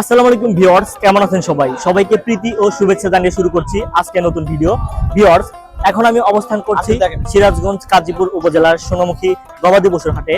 আসসালামু আলাইকুম ভিউয়ার্স, কেমন আছেন সবাই? সবাইকে প্রীতি ও শুভেচ্ছা জানিয়ে শুরু করছি আজকে নতুন ভিডিও। ভিউয়ার্স, এখন আমি অবস্থান করছি সিরাজগঞ্জ কাজীপুর উপজেলার সোনামুখী গবাদি পশুর হাটে।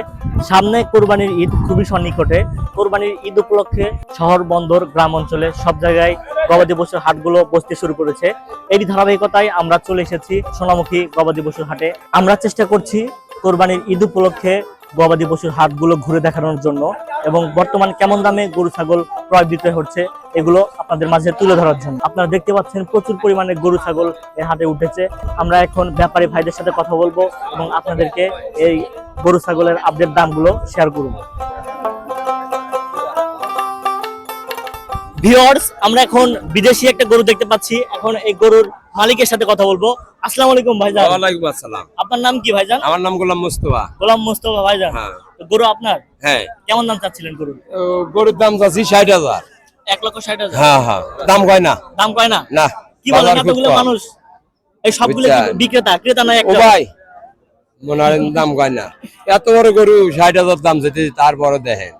সামনে কোরবানির ঈদ খুবই সন্নিকটে। কোরবানির ঈদ উপলক্ষে শহর বন্দর গ্রাম অঞ্চলে সব জায়গায় গবাদি পশুর হাটগুলো বসতে শুরু করেছে। এই ধারাবাহিকতায় আমরা চলে এসেছি সোনামুখী গবাদি পশুর হাটে। আমরা চেষ্টা করছি কোরবানির ঈদ উপলক্ষে গবাদি পশুর হাটগুলো ঘুরে দেখানোর জন্য এবং বর্তমান কেমন দামে গরু ছাগল ক্রয় বিক্রয় হচ্ছে এগুলো আপনাদের মাঝে তুলে ধরার জন্য। আপনারা দেখতে পাচ্ছেন প্রচুর পরিমাণে গরু ছাগল এই হাটে উঠেছে। আমরা এখন ব্যাপারী ভাইদের সাথে কথা বলবো এবং আপনাদেরকে এই গরু ছাগলের আপডেট দামগুলো শেয়ার করব। ভিউয়ার্স, আমরা এখন বিদেশি একটা গরু দেখতে পাচ্ছি। এখন এই গরুর মালিকের সাথে কথা বলবো। আসসালামু আলাইকুম ভাইজান। ওয়ালাইকুম আসসালাম। আপনার নাম কি ভাইজান? আমার নাম গোলাম মুস্তফা। গোলাম মুস্তফা ভাইজান। হ্যাঁ। গরু আপনার? হ্যাঁ। কেমন দাম চাচ্ছিলেন গরুর? গরুর দাম চাচ্ছি 60,000। 1,60,000? হ্যাঁ হ্যাঁ, দাম কয় না। দাম কয় না? না। কি বলেন, এতগুলো মানুষ এই সবগুলো বিক্রেতা ক্রেতা না ও একটা? ভাই মনে হয় দাম কয় না। এত বড় গরু 60,000 দাম যেতে তারপরে দেখেন।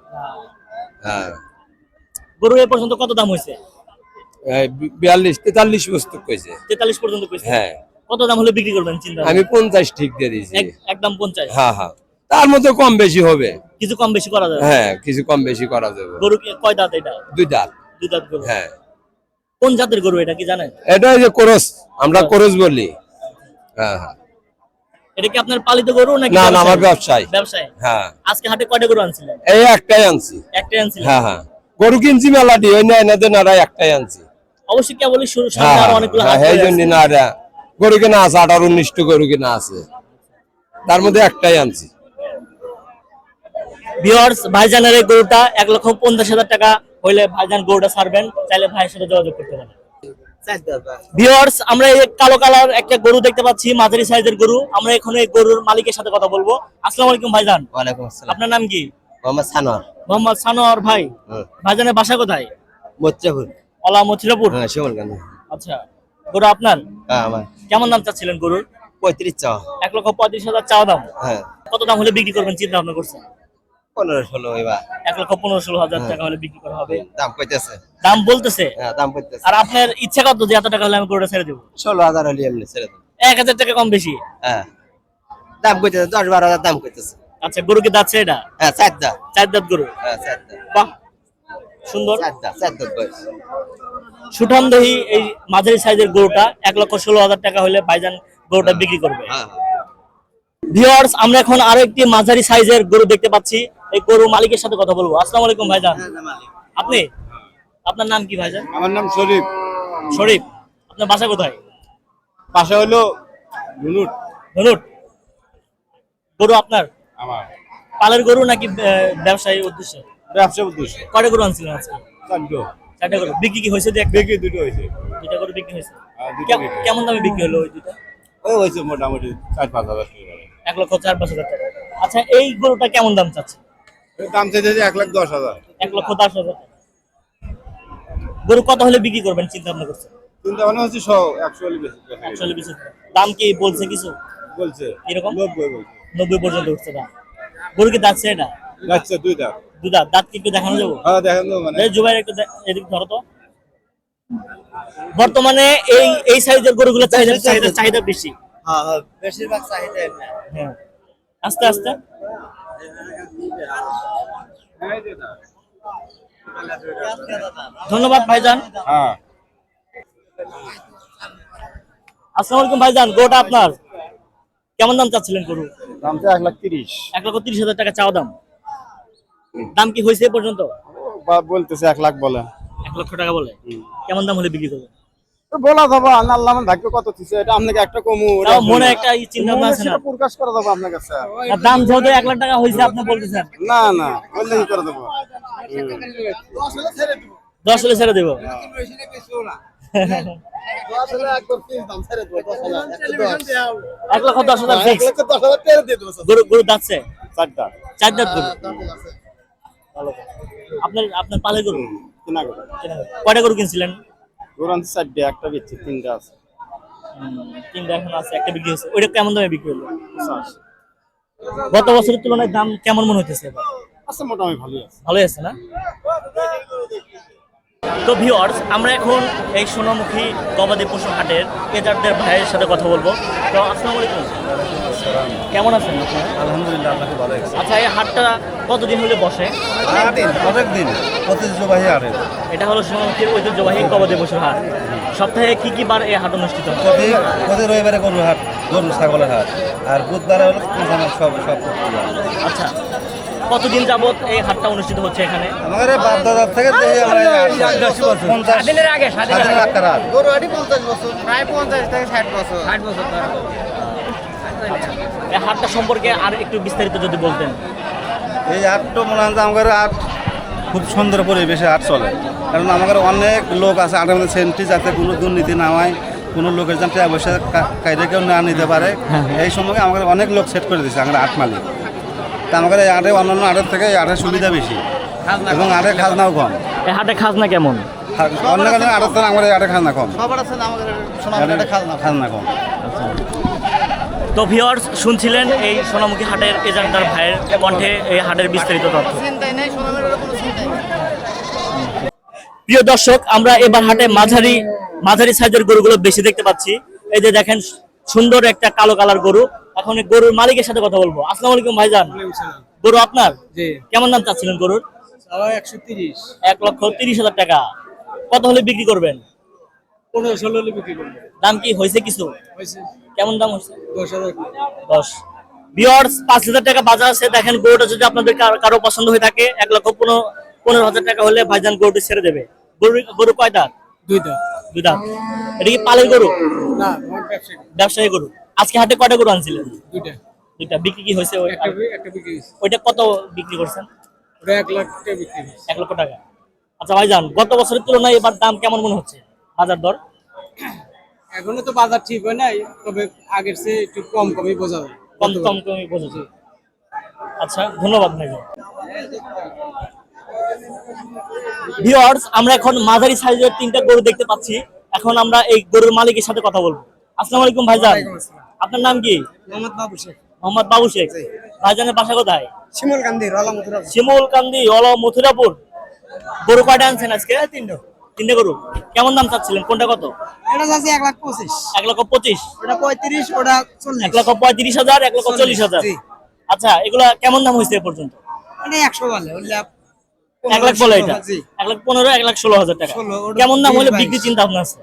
হ্যাঁ। গরু এ পর্যন্ত কত দাম হয়েছে? 42-43 বস্তু কইছে। 43 পর্যন্ত কইছে? হ্যাঁ। কত দাম হলে বিক্রি করবেন চিন্তা? আমি 50 ঠিক দিয়ে দিয়েছি। একদম 50? হ্যাঁ হ্যাঁ, তার মধ্যে কম বেশি হবে। কিছু কম বেশি করা যাবে? হ্যাঁ, কিছু কম বেশি করা যাবে। গরু কি কয় দাঁত এটা? 2 দাঁত। 2 দাঁত গরু? হ্যাঁ। কোন জাতের গরু এটা কি জানেন? এটা যে করস, আমরা করস বলি। হ্যাঁ হ্যাঁ। এটা কি আপনার পালিত গরু নাকি? না না, আমার ব্যবসায়ী। ব্যবসায়ী? হ্যাঁ। আজকে হাটে কয়টা গরু আনছিলেন? এই একটাই আনছি। একটাই আনছিলেন? হ্যাঁ হ্যাঁ, গরু কিনছি মেলাটি, ওই না এনাদের নারা একটাই আনছি। অবশ্যই কেবলই শুরু, হ্যাঁ সামনে আরো অনেকগুলো হাট এই পড়ে জন্য আছে। নারা গরু কিনা আছে 18-19টা গরু কিনা আছে, তার মধ্যে একটাই আনছি। ভিউয়ার্স, ভাইজানের এই গরুটা 1,50,000 টাকা হইলে ভাইজান গরুটা ছাড়বেন, চাইলে ভাইয়ের সাথে যোগাযোগ করতে পারেন। ভিউয়ার্স, আমরা এই কালো কালার একটা গরু দেখতে পাচ্ছি, মাঝারি সাইজের গরু। আমরা এখন এই গরুর মালিকের সাথে কথা বলবো। আসসালামু আলাইকুম ভাইজান। ওয়ালাইকুম আসসালাম। আপনার নাম কি? মোহাম্মদ সানোয়ার। মোহাম্মদ সানোয়ার ভাই। ভাইজানের বাসা কোথায়? মোচ্চাপুর। ওলা মথিরাপুর? হ্যাঁ, শিমলগঞ্জ। আচ্ছা, গরু আপনার? হ্যাঁ আমার। কেমন দাম চাচ্ছিলেন গরুর? 35 চাওয়া। 1,35,000 চাওয়া দাম? হ্যাঁ। কত দাম হলে বিক্রি করবেন চিন্তা ভাবনা করছেন? 15-16 এবার 1,15,000 টাকা হলে বিক্রি করা হবে। দাম কইতেছে। দাম বলতেছে? হ্যাঁ, দাম কইতেছে। আর আপনার ইচ্ছা কত যে এত টাকা হলে আমি গরুটা ছেড়ে দেবো? 16,000 হলি এমনি ছেড়ে দেব। 1,000 টাকা কম বেশি? হ্যাঁ, দাম কইতেছে 10-12,000 দাম কইতেছে। আচ্ছা, গরু কি দাঁতছে এটা? হ্যাঁ, 4 দাঁত। 4 দাঁত গরু? হ্যাঁ, 4 দাঁত। বাহ, সুন্দর। 4 দাঁত, 4 দাঁত বয়স। সুঠামদেহী এই মাঝারি সাইজের গরুটা 1,16,000 টাকা হলে ভাইজান গরুটা বিক্রি করবে। হ্যাঁ। ভিউয়ার্স, আমরা এখন আরো একটি মাঝারি সাইজের গরু দেখতে পাচ্ছি। এই গরু মালিকের সাথে কথা বলবো। আসসালামু আলাইকুম ভাইজান। আপনি? আপনার নাম কি ভাইজান? আমার নাম শরীফ। শরীফ। আপনার বাসা কোথায়? পাশে হলো ধুনুট। ধনুট? গরু আপনার? আমার পালের গরু নাকি ব্যবসায়ী উদ্দেশ্যে? ব্যবসা উদ্দেশ্য। কয়টা গরু আনছিলেন আজকে? 4টা। 4টা গরু বিক্রি কি হয়েছে? বিক্রি 2টো হয়েছে। 2টা গরু বিক্রি হয়েছে? দুটো বিক্রি। কেমন দামে বিক্রি হলো ওই 2টা? ওই হয়েছে মোটামুটি 4-5 হাজার টাকা। 1,04,5,000 টাকা। আচ্ছা, এই গরুটা কেমন দাম চাচ্ছে? দাম চাইছে 1,10,000। 1,10,000 টাকা। গরু কত হলে বিক্রি করবেন চিন্তা ভাবনা করছেন? চিন্তা ভাবনা হচ্ছে 100-100 হলে বেশি। 120 দাম কি বলছে কিছু? বলছে এরকম 90 বলছে। 90 পর্যন্ত উঠছে দাম। গরু কি দাঁতছে এটা? যাচ্ছে 2 দাঁত। 2 দাঁত। দাঁত কি একটু দেখানো যাবো? হ্যাঁ, দেখেন তো মানে। জুবাইর একটু এদিক ধরো তো। বর্তমানে এই সাইজের গরুগুলো চাহিদা বেশি। হ্যাঁ হ্যাঁ, বেশিরভাগ চাহিদা এমনি। হ্যাঁ, আস্তে আস্তে। ধন্যবাদ ভাইজান। হ্যাঁ। আসসালামু আলাইকুম ভাইজান, গরুটা আপনার? কেমন দাম চাচ্ছিলেন গরু? দাম তো 1,30,000। 1,30,000 টাকা চাওয়া দাম। দাম কি হয়েছে এ পর্যন্ত? বলতেছে 1 লাখ বলে। 1 লক্ষ টাকা বলে? কেমন দাম হলে বিক্রি করবেন? বলা যাবে আল্লাহ আমার ভাগ্য কত দিছে, এটা আপনাকে একটা কমু তাও মনে একটা চিন্তা ভাবনা আছে না? প্রকাশ করা যাবে আপনার কাছে। আর দাম যেহেতু 1 লাখ টাকা হয়েছে আপনি বলতেছেন। না না, বললে কি করে দেবো? 10 হলে ছেড়ে দেবো। 1,10,000 ফিক্স। গরু দাঁতছে? 4 দাঁত। 4 দাঁত গরু? আপনার পালে গরু? কেনা গরু। কয়টা গরু কিনছিলেন? গরু আনছি 4টা, একটা বেচছি, 3টা আছে। 3টা এখন আছে, একটা বিক্রি হয়েছে। ওইটা কেমন দামে বিক্রি হলো? গত বছরের তুলনায় দাম কেমন মনে হইতেছে এবার? আচ্ছা, মোটামুটি ভালোই আছে। ভালোই আছে না? তো ভিউয়ার্স, আমরা এখন এই সোনামুখী গবাদি পশু হাটের এজারদের ভাইয়ের সাথে কথা বলবো। তো আসসালামু আলাইকুম, কেমন আছেন আপনারা? আলহামদুলিল্লাহ, আপনাকে ভালো আছে। আচ্ছা, এই হাটটা কতদিন হলে বসে? অনেক দিন ঐতিহ্যবাহী আরে এটা হলো সোনামুখীর ঐতিহ্যবাহী গবাদি পশুর হাট। সপ্তাহে কি কি বার এই হাট অনুষ্ঠিত হয়? প্রতি রবিবারে গরুর হাট, গরু ছাগলের হাট, আর বুধবারে হলো সব সব আচ্ছা, কতদিন যাবত এই হাটটা অনুষ্ঠিত হচ্ছে এখানে? আমাদের এই বাপদাদার থেকে দেখি আমরা 50 স্বাধীনের আগের হাট। গরু হাটি 50 বছর, প্রায় 50 থেকে 60 বছর। এই হাটটা সম্পর্কে আর একটু বিস্তারিত যদি বলতেন। এই হাটটা মনে হয় যে আমাদের হাট খুব সুন্দর পরিবেশে হাট চলে, কারণ আমাদের অনেক লোক আছে হাটের মধ্যে সেন্টি, যাতে কোনো দুর্নীতি না হয়, কোনো লোকের যেন টাকা পয়সা কাইরে কেউ না নিতে পারে। এই সময় আমাদের অনেক লোক সেট করে দিচ্ছে আমাদের হাট মালিক। তা আমাদের এই হাটে অন্যান্য হাটের থেকে এই হাটের সুবিধা বেশি এবং হাটের খাজনাও কম। এই হাটে খাজনা কেমন? অন্য কোনো হাটের থেকে আমাদের এই হাটের খাজনা কম, সবার আছে না আমাদের সোনামুখী খাজনা। খাজনা কম। তো ভিউয়ার্স, শুনছিলেন এই সোনামুখী হাটের এজারদার ভাইয়ের কণ্ঠে এই হাটের বিস্তারিত তথ্য। চিন্তাই নাই, সোনামের কোনো চিন্তাই নেই। প্রিয় দর্শক, আমরা এবার হাটে মাঝারি সাইজের গরুগুলো বেশি দেখতে পাচ্ছি। এই যে দেখেন, সুন্দর একটা কালো কালার গরু। এখন এই গরুর মালিকের সাথে কথা বলবো। আসসালামু আলাইকুম ভাইজান, গরু আপনার? কেমন দাম চাচ্ছিলেন গরুর? 1,30,000 টাকা। কত হলে বিক্রি করবেন? 15-16 হলে বিক্রি করবো। দাম কি হয়েছে কিছু? হয়েছে কেমন দাম হয়েছে? 10,000। 10। ভিউয়ার্স, 5,000 টাকা বাজার আছে। দেখেন, গরুটা যদি আপনাদের কারো পছন্দ হয়ে থাকে, 1,15,000 টাকা হলে ভাইজান গরুটি ছেড়ে দেবে। গরু কয় দাঁত? 2 দাঁত। 2 দাঁত। এটা কি পালের গরু? না, আমার ব্যবসায়ী। ব্যবসায়ী গরু। আজকে হাটে কয়টা গরু আনছিলেন? 2টা। 2টা। বিক্রি কি হয়েছে? একটা বিক্রি হয়েছে। ওইটা কত বিক্রি করছেন? ওটা 1 লাখ টাকা বিক্রি হয়েছে। 1 লক্ষ টাকা। আচ্ছা ভাইজান, গত বছরের তুলনায় এবার দাম কেমন মনে হচ্ছে? বাজার দর এখনো তো বাজার ঠিক হয় নাই, তবে আগের চেয়ে একটু কমই বোঝা যায়। কমই বোঝাচ্ছে। আচ্ছা, ধন্যবাদ ভাইজান। ভিউয়ার্স, আমরা এখন মাঝারি সাইজের 3টা গরু দেখতে পাচ্ছি। এখন আমরা এই গরুর মালিকের সাথে কথা বলবো। আসসালামু আলাইকুম ভাইজান, আপনার নাম কি? মোহাম্মদ বাবু শেখ। মোহাম্মদ বাবু শেখ। ভাইজানের বাসা কোথায়? শিমুলকান্দি, রলামতুরা। শিমুলকান্দি, মথুরাপুর। গরু কয়টা আনছেন আজকে? 3টে গরু। কেমন দাম চাচ্ছিলেন? কোনটা কত? এটা যাচ্ছে 1,25,000। 1,25,000। ওটা 35, ওটা 40। 1,35,000, 1,40,000। জি। আচ্ছা, এগুলা কেমন দাম হয়েছে এ পর্যন্ত? মানে 100 বলে, ওইটা 1 লাখ বলে এটা? জি। 1,15,000, 1,16,000 টাকা। 16, ওটা কেমন দাম হলে 22? বিক্রি চিন্তা ভাবনা আছে?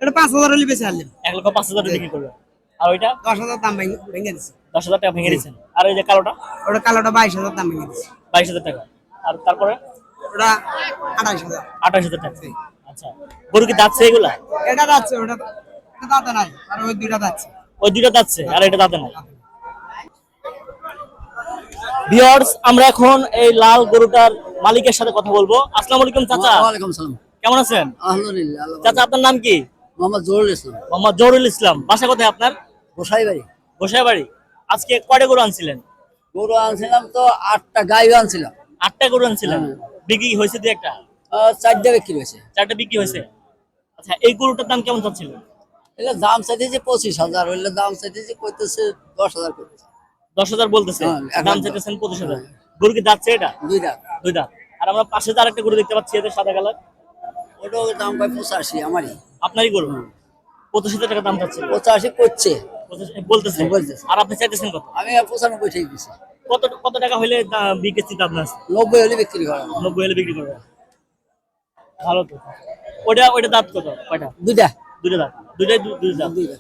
এটা 5,000 হলে বেশি আনলাম। 1,05,000 বিক্রি করবেন। আর ওইটা 10,000 দাম ভেঙে দিচ্ছে। 10,000 টাকা ভেঙে দিচ্ছেন। আর এই যে কালোটা? ওটা কালোটা 22,000 দাম ভেঙে দিচ্ছে। 22,000 টাকা। আর তারপরে ওটা 28,000। 28,000 টাকা। আচ্ছা, গরু কি দাঁতছে এগুলা? এটা যাচ্ছে, ওটা দাঁতে নাই, আর ওই 2টা যাচ্ছে। ওই 2টা দাঁতছে আর এটা দাঁতে নাই। ভিউয়ার্স, আমরা এখন এই লাল গরুটার মালিকের সাথে কথা বলবো। আসসালামু আলাইকুম চাচা, ওয়ালাইকুম সালাম। কেমন আছেন? আলহামদুলিল্লাহ, আল্লাহ চাচা, আপনার নাম কি? মোহাম্মদ জহুরুল ইসলাম, মোহাম্মদ জহুরুল ইসলাম। বাসা কোথায় আপনার? গোসাই বাড়ি। গোসাই বাড়ি। আজকে কয়টা গরু আনছিলেন? গরু আনছিলাম তো 8টা, গাইও আনছিলাম 8টা গরু আনছিলেন। বিক্রি হয়েছে 2-1টা? 4টা বিক্রি হয়েছে। 4টা বিক্রি হয়েছে। আচ্ছা, এই গরুটার দাম কেমন চাচ্ছিল? এগুলো দাম চাইতেছে 25,000, ওইগুলো দাম চাইতেছে কইতেছে 10,000 করতেছে। 10,000 বলতেছে, হ্যাঁ, এক দাম লাখ চাইতেছেন 25,000। গরু কি দাঁতছে এটা? 2টা। 2 দাঁত। আর আমরা পাশে যে আরেকটা গরু দেখতে পাচ্ছি, এদের সাদা কালার। ওটাও দাম পাই 85, আমারই। আপনারই গরু? 25,000 টাকা দাম চাচ্ছিল। 85 করছে, 25 বলতেছে। বলতেছে। আর আপনি চাইতেছেন কত? আমি 95 ঠিক দিছি। কত টাকা হইলে বিক্রি চিন্তা আপনার আছে? 90 হলে বিক্রি করা। 90 হলে বিক্রি করবেন। ভালো তো। ওইটা দাঁত কত? কয়টা? 2টা। 2টা দাঁত। দুইটাই দুই দাঁত। 2টা।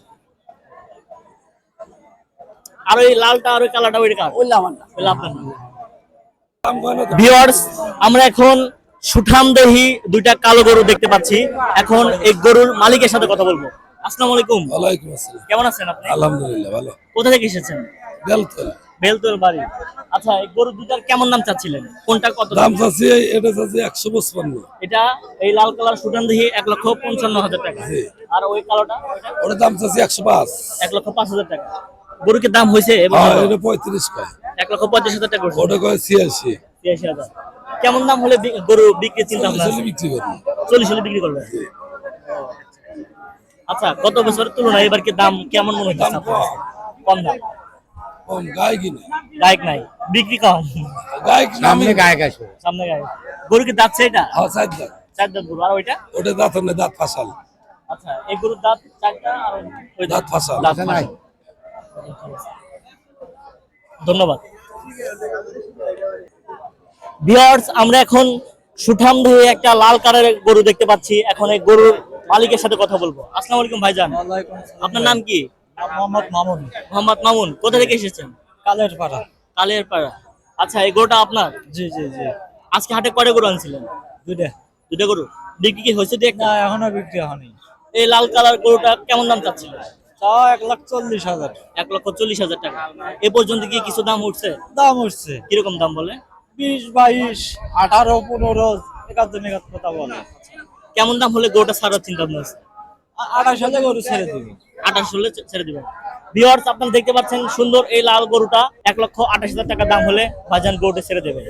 আর ওই লালটা আর ওই কালারটা ওইটা কার? ওইগুলো আমার না। ওইটা আপনার না। ভিউয়ার্স, আমরা এখন সুঠামদেহী 2টা কালো গরু দেখতে পাচ্ছি। এখন এই গরুর মালিকের সাথে কথা বলবো। আসসালামু আলাইকুম। ওয়ালাইকুম আসসালাম। কেমন আছেন আপনি? আলহামদুলিল্লাহ, ভালো। কোথা থেকে এসেছেন? বেলতল। বেলতল বাড়ি। আচ্ছা, এই গরু দুটার কেমন দাম চাচ্ছিলেন? কোনটা কত দাম চাচ্ছি, এটা চাচ্ছি 155। এটা এই লাল কালার সুঠামদেহী 1,55,000 টাকা। জি। আর ওই কালোটা ওটার দাম চাচ্ছি 105। 1,05,000 টাকা। গরু কি দাম হয়েছে? হ্যাঁ, এটা 35 কয়। 1,35,000 টাকা করছে। ওটা কয় 86। 83,000। কেমন দাম হলে গরু বিক্রি চিন্তা ভাবনা 40 আছে? হলে বিক্রি করবো। 40 হলে বিক্রি করবে। আচ্ছা, গত বছরের তুলনায় এবার কি দাম কেমন মনে হচ্ছে? দাম কম। কম দাম। কম, গায়ে কিনে। গায়ক নাই, বিক্রি কম। গায়ে কিনে আমি গায়ক আসবে। সামনে গায়ক। গরু কি দাঁতছে এটা? হ্যাঁ, 4 দাম। চার দাঁত গরু, আর ওইটা? ওটা দাঁত নেই, দাঁত ফাঁসাল। আচ্ছা, এই গরুর দাঁত চারটা আর ওই দাঁত ফাঁসা। দাঁত ফাঁসা। ধন্যবাদ। ভিউয়ার্স, আমরা এখন সুঠাম ধরে একটা লাল কালারের গরু দেখতে পাচ্ছি। এখন এই গরুর মালিকের সাথে কথা বলবো। আসসালামু আলাইকুম ভাইজান, আপনার নাম কি? মোহাম্মদ মামুন, মোহাম্মদ মামুন। কোথা থেকে এসেছেন? কালের পাড়া। কালের পাড়া। আচ্ছা, এই গরুটা আপনার? জি জি জি। আজকে হাটে কয়টা গরু আনছিলেন? দুইটা গরু। বিক্রি কি হয়েছে? দিয়ে একটা? না, এখনো বিক্রি হয়নি। এই লাল কালার গরুটা কেমন দাম চাচ্ছিলেন? তাও 1,40,000 1,40,000 টাকা। এ পর্যন্ত কি কিছু দাম উঠছে? দাম উঠছে। কিরকম দাম বলে? 20, 22, 18, 15 একাধিক কথা বলে। কেমন দাম হলে গরুটা ছাড়ার চিন্তা ভাবনা আছে? 28,000 গরু ছেড়ে দিবি। 28 হলে ছেড়ে দিবেন। ভিউয়ার্স, আপনারা দেখতে পাচ্ছেন সুন্দর এই লাল গরুটা 1,28,000 টাকা দাম হলে ভাইজান গরুটা ছেড়ে দেবে।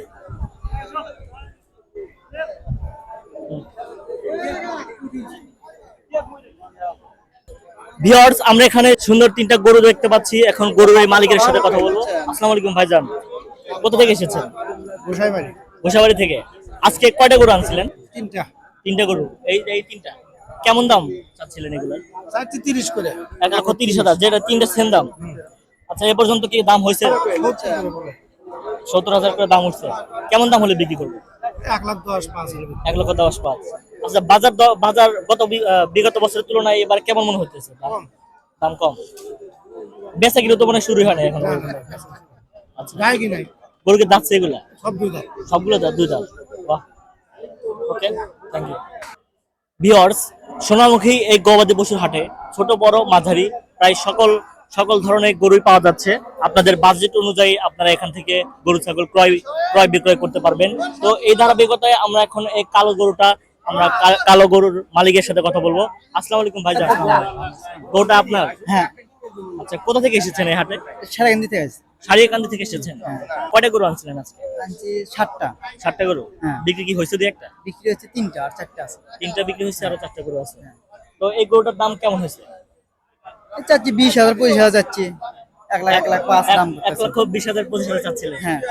ভিউয়ার্স, আমরা এখানে সুন্দর তিনটা গরু দেখতে পাচ্ছি। এখন গরুর এই মালিকের সাথে কথা বলবো। আসসালামু আলাইকুম ভাইজান, কোথা থেকে এসেছেন? গোসাইবাড়ি। গোসাবাড়ি থেকে। আজকে কয়টা গরু আনছিলেন? 3টা। তিনটা গরু। এই তিনটা কেমন দাম চাচ্ছিলেন এগুলো? 30 করে। 1,30,000, যেটা তিনটা সেম দাম। আচ্ছা, এ পর্যন্ত কি দাম হয়েছে? 70,000 করে দাম উঠছে। কেমন দাম হলে বিক্রি করবো? 1,10,000, 5,000। 1,10,500। আচ্ছা, বাজার বিগত বছরের তুলনায় এবার কেমন মনে হচ্ছে? দাম কম। বেচা কিলো তো মনে হয় শুরু হয় না এখন। আচ্ছা, গায়ে কি নাই? গরুকে দাঁতছে এগুলা? সব দুই দাঁত। সবগুলো দাঁত, দুই দাঁত। বাহ, ওকে, থ্যাংক ইউ। ভিউয়ার্স, সোনামুখী এই গবাদি পশুর হাটে ছোট বড় মাঝারি প্রায় সকল ধরনের গরুই পাওয়া যাচ্ছে। আপনাদের বাজেট অনুযায়ী আপনারা এখান থেকে গরু ছাগল ক্রয় বিক্রয় করতে পারবেন। তো এই ধারাবাহিকতায় আমরা এখন এই কালো গরুটা, আমরা কালো গরুর মালিকের সাথে কথা বলবো। আসসালামু আলাইকুম ভাইজান, গরুটা আপনার? হ্যাঁ, আচ্ছা, কোথা থেকে এসেছেন এই হাটে? সারাগান্দি থেকে আসছে। সারিয়াকান্দি থেকে এসেছেন। কয়টা গরু আনছিলেন আজকে? আনছি 7টা। 7টা গরু। হ্যাঁ। বিক্রি কি হয়েছে? দিয়ে একটা? বিক্রি হচ্ছে 3টা আর 4টা আছে। 3টা বিক্রি হয়েছে, আরো 4টা গরু আছে। তো এই গরুটার দাম কেমন হয়েছে? চাচ্ছি 20,000, 25,000 যাচ্ছে। 1,05,000 দাম করতেছে। 1,20,000, 25,000 চাচ্ছিলেন। হ্যাঁ,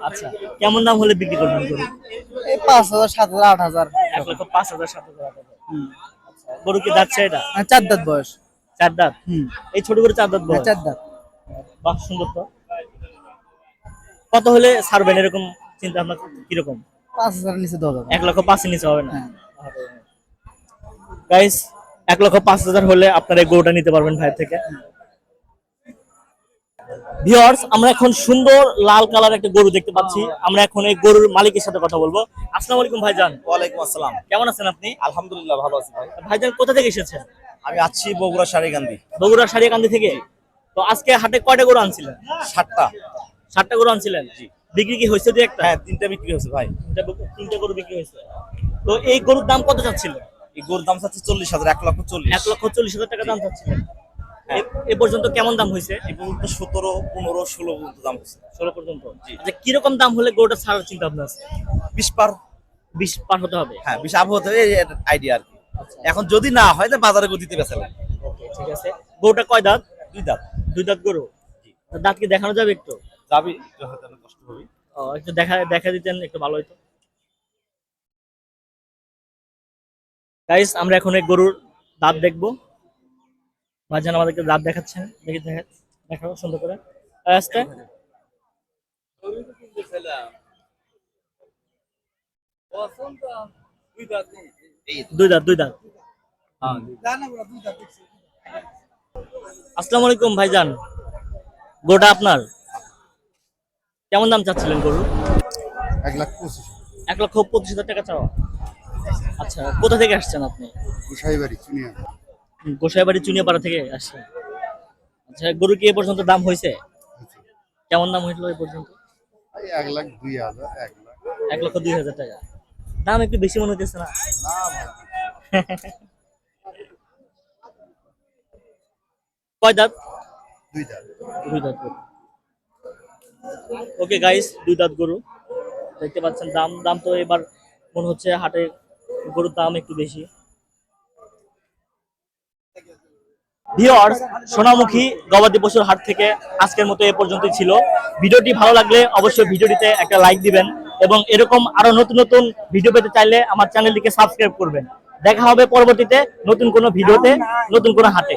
আচ্ছা, কেমন দাম হলে বিক্রি করবেন গরু? এই 5,000, 7,000, 8,000। 1,05,000, 7,000 টাকা। আচ্ছা, গরু কি যাচ্ছে এটা? 4 দাঁত বয়স। 4 দাঁত। এই ছোট গরু 4 দাঁত বয়স। 4 দাঁত। বাহ, সুন্দর তো। কত হলে ছাড়বেন এরকম চিন্তা ভাবনা কিরকম? 5,000 নিচে দেওয়া যাবে। 1,05,000 নিচে হবে না? গাইস, 1,05,000 হলে আপনারা এই গরুটা নিতে পারবেন ভাই থেকে। ভিউয়ার্স, আমরা এখন সুন্দর লাল কালার একটা গরু দেখতে পাচ্ছি। আমরা এখন এই গরুর মালিকের সাথে কথা বলবো। আসসালামু আলাইকুম ভাইজান। ওয়ালাইকুম আসসালাম। কেমন আছেন আপনি? আলহামদুলিল্লাহ ভালো আছি ভাই। ভাইজান, কোথা থেকে এসেছেন? আমি আছি বগুড়া সারিগান্দি। বগুড়া সারিয়াকান্দি থেকে। তো আজকে হাটে কয়টা গরু আনছিলেন? 7টা। 7টা গরু আনছিলেন। বিক্রি কি হয়েছে? দিয়ে একটা? হ্যাঁ, 3টা বিক্রি হয়েছে ভাই। তিনটা গরু বিক্রি হয়েছে। তো এই গরুর দাম কত চাচ্ছিলেন? এই গরুর দাম চাচ্ছে 40,000, 1,40,000। 1,40,000 টাকা দাম চাচ্ছিলেন। এ পর্যন্ত কেমন দাম হয়েছে? এই পর্যন্ত 17, 15, 16 পর্যন্ত দাম হচ্ছে। 16 পর্যন্ত। আচ্ছা, কিরকম দাম হলে গরুটা ছাড়ার চিন্তা ভাবনা আছে? 20 পার। 20 পার হতে হবে। হ্যাঁ, 20 আপ হতে হবে, এই আইডিয়া আর কি। এখন যদি না হয় তো বাজারে গতিতে বেচালেন। ওকে, ঠিক আছে। গরুটা কয় দাঁত? 2 দাঁত। 2 দাঁত গরু। তো দাঁত কি দেখানো যাবে একটু? যাবি, একটু হয়তো কষ্ট হবে। একটু দেখা দিতেন একটু ভালো হতো। গাইস, আমরা এখন এই গরুর দাঁত দেখবো। ভাইজান আমাদেরকে দাঁত দেখাচ্ছেন। দেখাও সুন্দর করে। আস্তে। দুই দাঁত। আসসালামু আলাইকুম ভাইজান, গরুটা আপনার? কেমন দাম চাচ্ছিলেন গরু? 1,25,000। 1,25,000 টাকা চাওয়া। আচ্ছা, কোথা থেকে আসছেন আপনি? গোসাইবাড়ি চুনিয়া। গোসাইবাড়ি চুনিয়াপাড়া থেকে আসছেন। আচ্ছা, গরু কি এ পর্যন্ত দাম হয়েছে? কেমন দাম হয়েছিল এ পর্যন্ত? 1,02,000, 1,00,000। 1,02,000 টাকা। দাম একটু বেশি মনে হচ্ছে না? না ভাই, কয় দাঁত? 2 দাঁত। 2 দাঁত গরু। ওকে গাইস, 2 দাঁত গরু দেখতে পাচ্ছেন। দাম তো এবার মনে হচ্ছে হাটে গরুর দাম একটু বেশি। ভিউয়ার্স, সোনামুখী গবাদি পশুর হাট থেকে আজকের মতো এ পর্যন্তই ছিল। ভিডিওটি ভালো লাগলে অবশ্যই ভিডিওটিতে একটা লাইক দিবেন এবং এরকম আরো নতুন নতুন ভিডিও পেতে চাইলে আমার চ্যানেলটিকে সাবস্ক্রাইব করবেন। দেখা হবে পরবর্তীতে নতুন কোনো ভিডিওতে, নতুন কোনো হাটে।